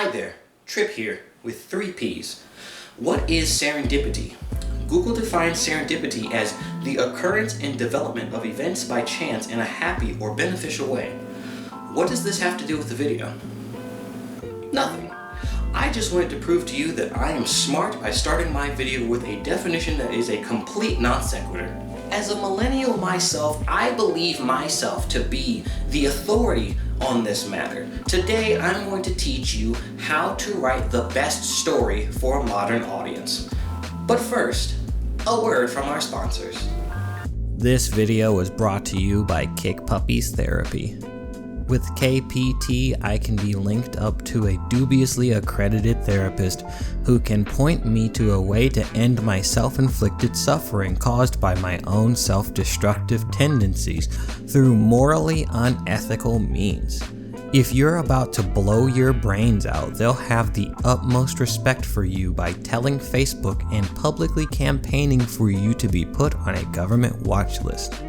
Hi there, Trip here with 3 Ps. What is serendipity? Google defines serendipity as the occurrence and development of events by chance in a happy or beneficial way. What does this have to do with the video? Nothing. I just wanted to prove to you that I am smart by starting my video with a definition that is a complete non sequitur. As a millennial myself, I believe myself to be the authority on this matter. Today, I'm going to teach you how to write the best story for a modern audience. But first, a word from our sponsors. This video was brought to you by Kick Puppies Therapy. With KPT, I can be linked up to a dubiously accredited therapist who can point me to a way to end my self-inflicted suffering caused by my own self-destructive tendencies through morally unethical means. If you're about to blow your brains out, they'll have the utmost respect for you by telling Facebook and publicly campaigning for you to be put on a government watch list.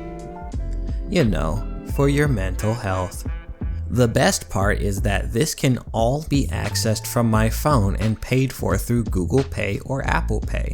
You know, for your mental health. The best part is that this can all be accessed from my phone and paid for through Google Pay or Apple Pay.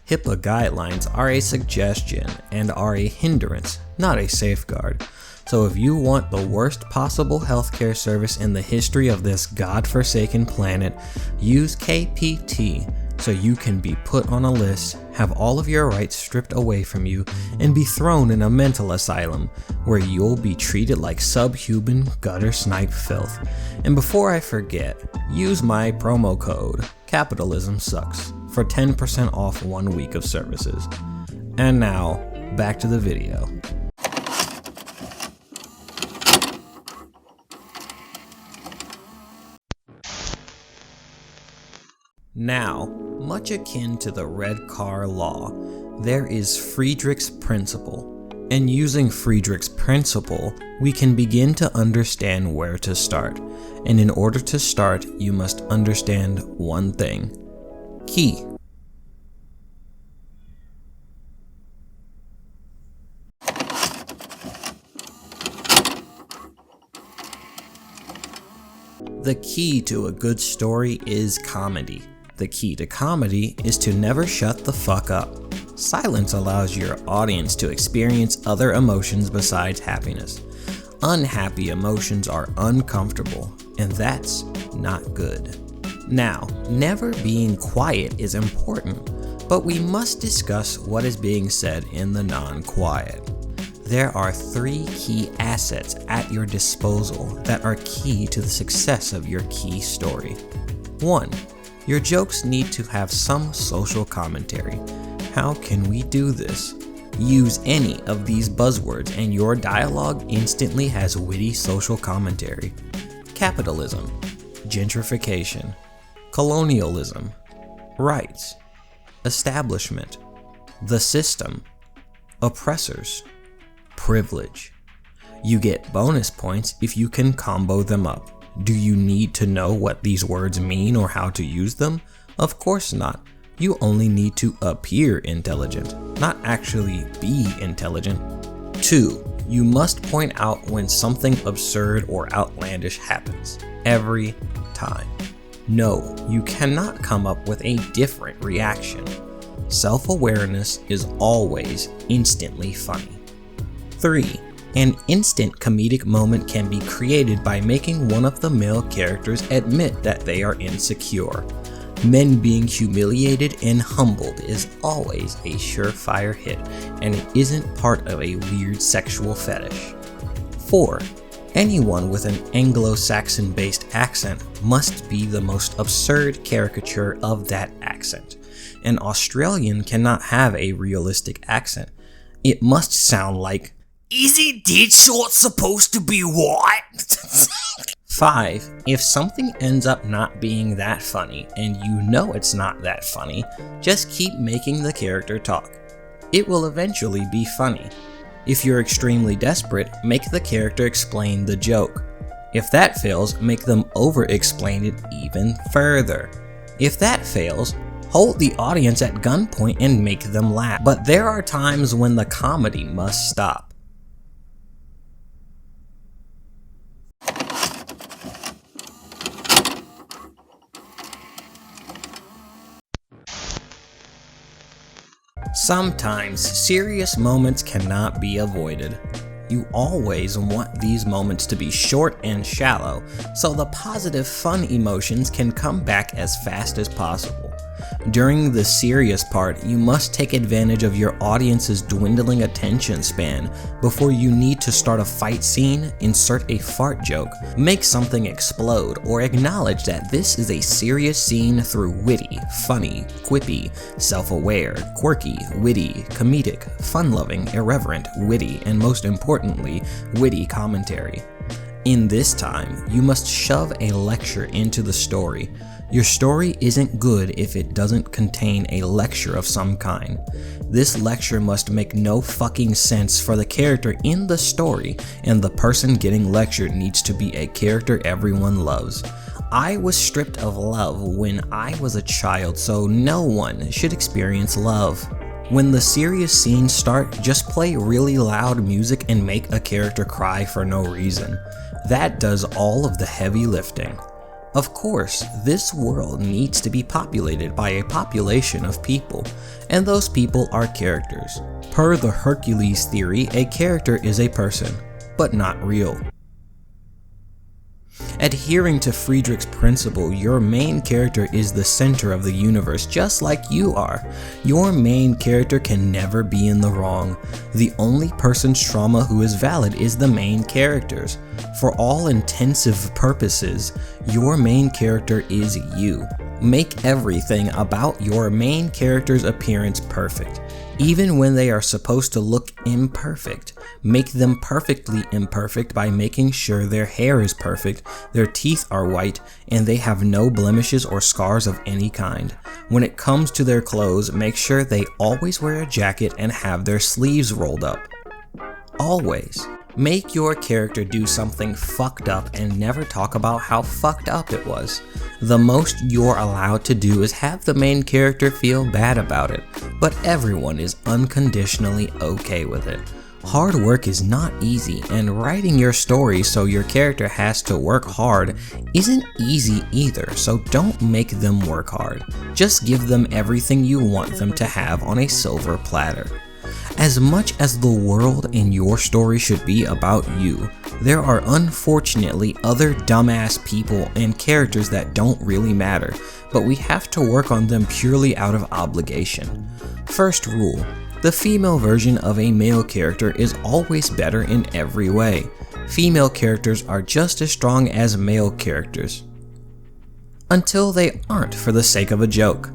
HIPAA guidelines are a suggestion and are a hindrance, not a safeguard. So if you want the worst possible healthcare service in the history of this godforsaken planet, use KPT so you can be put on a list, have all of your rights stripped away from you, and be thrown in a mental asylum where you'll be treated like subhuman gutter snipe filth. And before I forget, use my promo code Capitalism Sucks for 10% off 1 week of services. And now, back to the video. Now, much akin to the red car law, there is Friedrichs Principle. And using Friedrichs Principle, we can begin to understand where to start. And in order to start, you must understand one thing: key. The key to a good story is comedy. The key to comedy is to never shut the fuck up. Silence allows your audience to experience other emotions besides happiness. Unhappy emotions are uncomfortable, and that's not good. Now, never being quiet is important, but we must discuss what is being said in the non-quiet. There are 3 key assets at your disposal that are key to the success of your key story. 1. Your jokes need to have some social commentary. How can we do this? Use any of these buzzwords and your dialogue instantly has witty social commentary. Capitalism, gentrification, colonialism, rights, establishment, the system, oppressors, privilege. You get bonus points if you can combo them up. Do you need to know what these words mean or how to use them? Of course not. You only need to appear intelligent, not actually be intelligent. 2. You must point out when something absurd or outlandish happens. Every time. No, you cannot come up with a different reaction. Self-awareness is always instantly funny. 3. An instant comedic moment can be created by making one of the male characters admit that they are insecure. Men being humiliated and humbled is always a surefire hit, and it isn't part of a weird sexual fetish. 4. Anyone with an Anglo-Saxon based accent must be the most absurd caricature of that accent. An Australian cannot have a realistic accent. It must sound like, "Isn't Deadshot supposed to be white?" 5. If something ends up not being that funny, and you know it's not that funny, just keep making the character talk. It will eventually be funny. If you're extremely desperate, make the character explain the joke. If that fails, make them over-explain it even further. If that fails, hold the audience at gunpoint and make them laugh. But there are times when the comedy must stop. Sometimes serious moments cannot be avoided. You always want these moments to be short and shallow, so the positive fun emotions can come back as fast as possible. During the serious part, you must take advantage of your audience's dwindling attention span before you need to start a fight scene, insert a fart joke, make something explode, or acknowledge that this is a serious scene through witty, funny, quippy, self-aware, quirky, witty, comedic, fun-loving, irreverent, witty, and most importantly, witty commentary. In this time, you must shove a lecture into the story. Your story isn't good if it doesn't contain a lecture of some kind. This lecture must make no fucking sense for the character in the story, and the person getting lectured needs to be a character everyone loves. I was stripped of love when I was a child, so no one should experience love. When the serious scenes start, just play really loud music and make a character cry for no reason. That does all of the heavy lifting. Of course, this world needs to be populated by a population of people, and those people are characters. Per the Hercules theory, a character is a person, but not real. Adhering to Friedrichs Principle, your main character is the center of the universe, just like you are. Your main character can never be in the wrong. The only person's trauma who is valid is the main character's. For all intensive purposes, your main character is you. Make everything about your main character's appearance perfect. Even when they are supposed to look imperfect, make them perfectly imperfect by making sure their hair is perfect, their teeth are white, and they have no blemishes or scars of any kind. When it comes to their clothes, make sure they always wear a jacket and have their sleeves rolled up. Always. Make your character do something fucked up and never talk about how fucked up it was. The most you're allowed to do is have the main character feel bad about it, but everyone is unconditionally okay with it. Hard work is not easy, and writing your story so your character has to work hard isn't easy either, so don't make them work hard. Just give them everything you want them to have on a silver platter. As much as the world in your story should be about you, there are unfortunately other dumbass people and characters that don't really matter, but we have to work on them purely out of obligation. First rule: the female version of a male character is always better in every way. Female characters are just as strong as male characters. Until they aren't for the sake of a joke.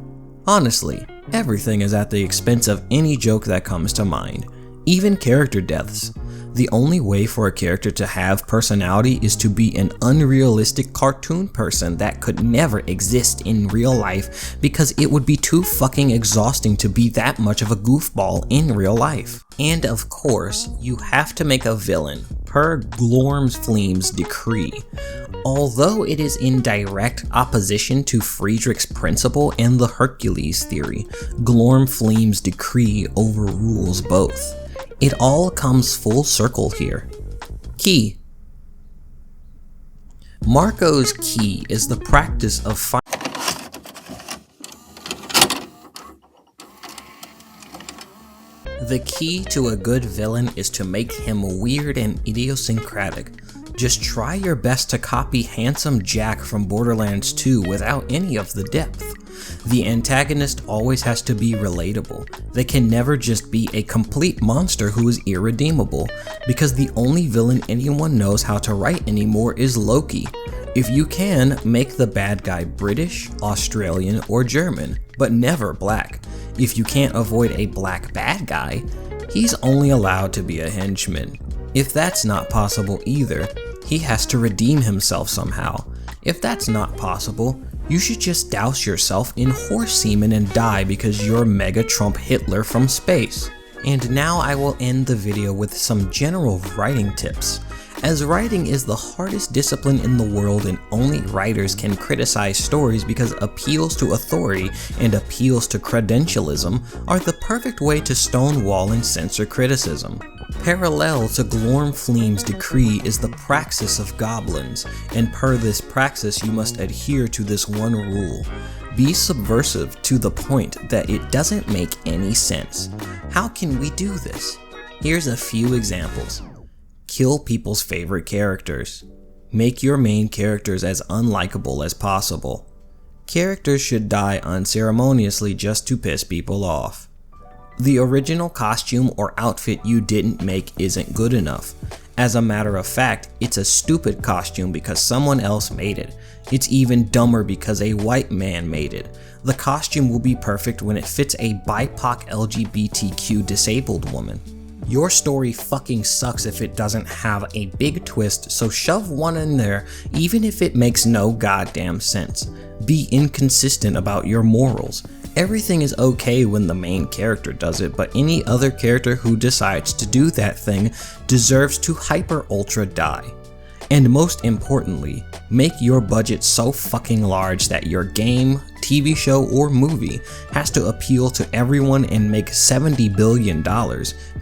Honestly, everything is at the expense of any joke that comes to mind, even character deaths. The only way for a character to have personality is to be an unrealistic cartoon person that could never exist in real life because it would be too fucking exhausting to be that much of a goofball in real life. And of course, you have to make a villain, per Glorm's decree. Although it is in direct opposition to Friedrichs Principle and the Hercules theory, Glorm's decree overrules both. It all comes full circle here. Key. Marco's key is the practice of The key to a good villain is to make him weird and idiosyncratic. Just try your best to copy Handsome Jack from Borderlands 2 without any of the depth. The antagonist always has to be relatable. They can never just be a complete monster who is irredeemable, because the only villain anyone knows how to write anymore is Loki. If you can, make the bad guy British, Australian, or German, but never black. If you can't avoid a black bad guy, he's only allowed to be a henchman. If that's not possible either, he has to redeem himself somehow. If that's not possible, you should just douse yourself in horse semen and die because you're Mega Trump Hitler from space. And now I will end the video with some general writing tips. As writing is the hardest discipline in the world and only writers can criticize stories because appeals to authority and appeals to credentialism are the perfect way to stonewall and censor criticism. Parallel to Glorm's decree is the praxis of goblins, and per this praxis you must adhere to this one rule. Be subversive to the point that it doesn't make any sense. How can we do this? Here's a few examples. Kill people's favorite characters. Make your main characters as unlikable as possible. Characters should die unceremoniously just to piss people off. The original costume or outfit you didn't make isn't good enough. As a matter of fact, it's a stupid costume because someone else made it. It's even dumber because a white man made it. The costume will be perfect when it fits a BIPOC LGBTQ disabled woman. Your story fucking sucks if it doesn't have a big twist, so shove one in there even if it makes no goddamn sense. Be inconsistent about your morals. Everything is okay when the main character does it, but any other character who decides to do that thing deserves to hyper ultra die. And most importantly, make your budget so fucking large that your game, TV show, or movie has to appeal to everyone and make $70 billion,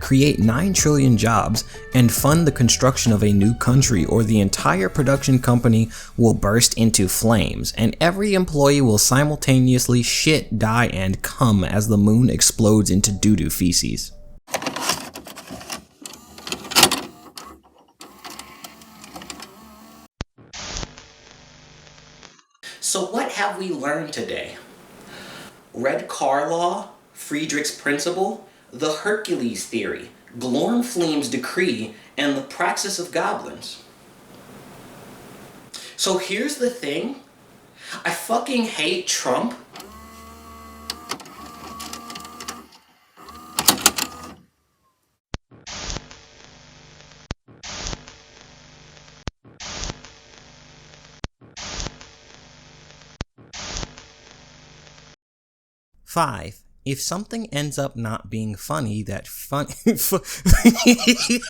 create 9 trillion jobs, and fund the construction of a new country, or the entire production company will burst into flames, and every employee will simultaneously shit, die, and cum as the moon explodes into doo-doo feces. So what have we learned today? Red car law, Friedrichs Principle, the Hercules theory, Glormfleem's decree, and the praxis of goblins. So here's the thing. I fucking hate Trump. Five, if something ends up not being funny, that